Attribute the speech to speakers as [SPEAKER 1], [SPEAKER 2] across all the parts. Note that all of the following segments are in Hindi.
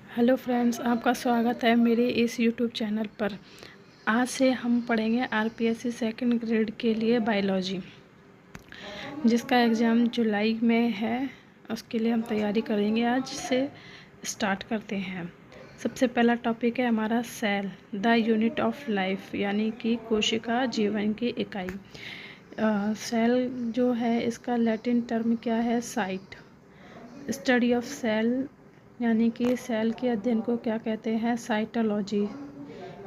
[SPEAKER 1] हेलो फ्रेंड्स, आपका स्वागत है मेरे इस यूट्यूब चैनल पर। आज से हम पढ़ेंगे आरपीएससी सेकंड ग्रेड के लिए बायोलॉजी, जिसका एग्ज़ाम जुलाई में है। उसके लिए हम तैयारी करेंगे। आज से स्टार्ट करते हैं। सबसे पहला टॉपिक है हमारा cell, the unit of life, यानी कि कोशिका जीवन की इकाई। सेल जो है, इसका लैटिन टर्म क्या है? साइट। स्टडी ऑफ सेल यानी कि सेल के अध्ययन को क्या कहते हैं? साइटोलॉजी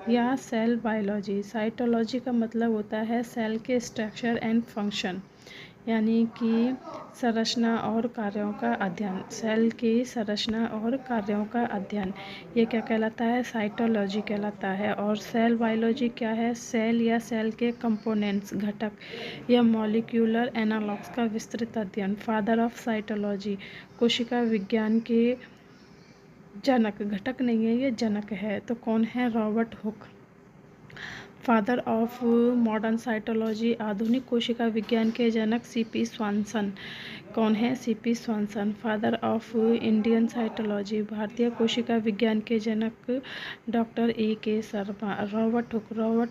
[SPEAKER 1] या सेल बायोलॉजी। साइटोलॉजी का मतलब होता है सेल के स्ट्रक्चर एंड फंक्शन, यानी कि संरचना और कार्यों का अध्ययन। सेल की संरचना और कार्यों का अध्ययन, ये क्या कहलाता है? साइटोलॉजी कहलाता है। और सेल बायोलॉजी क्या है? सेल या सेल के कंपोनेंट्स, घटक या मॉलिक्यूलर एनालॉग्स का विस्तृत अध्ययन। फादर ऑफ साइटोलॉजी, कोशिका विज्ञान के जनक, घटक नहीं है, ये जनक है। तो कौन है? Robert Hooke. Father of modern cytology, आधुनिक कोशिका विज्ञान के जनक सीपी स्वानसन। कौन है? CP Swanson. Father of Indian cytology, भारतीय कोशिका विज्ञान के जनक doctor A K. Sharma. Robert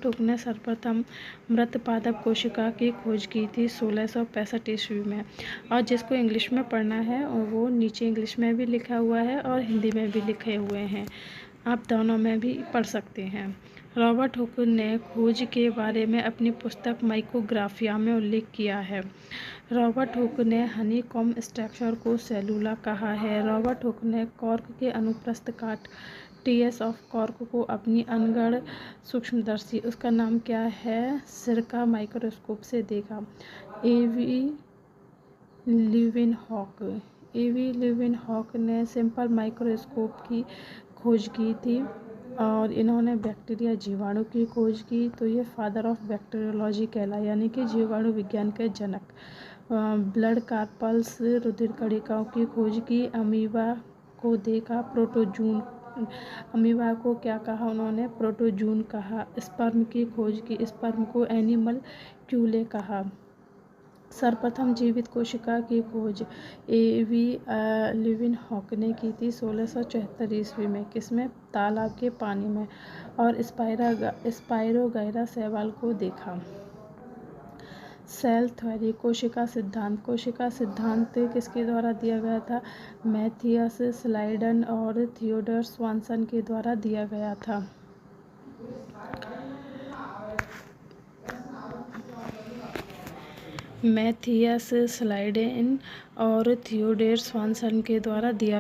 [SPEAKER 1] Hooke ने सर्वप्रथम मृत पादप कोशिका की खोज की थी 1665 ईस्वी में। और जिसको इंग्लिश में पढ़ना है वो नीचे इंग्लिश में भी लिखा हुआ है और हिंदी में भी लिखे हुए हैं, आप दोनों में भी पढ़ सकते हैं। रॉबर्ट हुक ने खोज के बारे में अपनी पुस्तक माइक्रोग्राफिया में उल्लेख किया है। रॉबर्ट हुक ने हनीकॉम्ब स्ट्रक्चर को सेलुला कहा है। रॉबर्ट हुक ने कॉर्क के अनुप्रस्थ काट टीएस ऑफ कॉर्क को अपनी अनगढ़ सूक्ष्मदर्शी, उसका नाम क्या है, सिरका माइक्रोस्कोप से देखा। एवी लीवेनहॉक ने सिंपल माइक्रोस्कोप की खोज की थी और इन्होंने बैक्टीरिया, जीवाणु की खोज की। तो ये फादर ऑफ बैक्टीरियोलॉजी कहलाए, यानी कि जीवाणु विज्ञान के जनक। ब्लड कार्पल्स, रुधिर कणिकाओं की खोज की। अमीबा को देखा, प्रोटोजून। अमीबा को क्या कहा उन्होंने? प्रोटोजून कहा। स्पर्म की खोज की, स्पर्म को एनिमल क्यूले कहा। सर्वप्रथम जीवित कोशिका की खोज एवी लीवेनहॉक ने की थी 1674 ईस्वी में। किसमें? तालाब के पानी में। और स्पाइरोगैरा शैवाल को देखा। सेल थ्योरी, कोशिका सिद्धांत। कोशिका सिद्धांत किसके द्वारा दिया गया था? मैथियस स्लाइडन और थियोडोर स्वानसन के द्वारा दिया गया था। मैथियस स्लाइडेन और थियोडोर स्वानसन के द्वारा दिया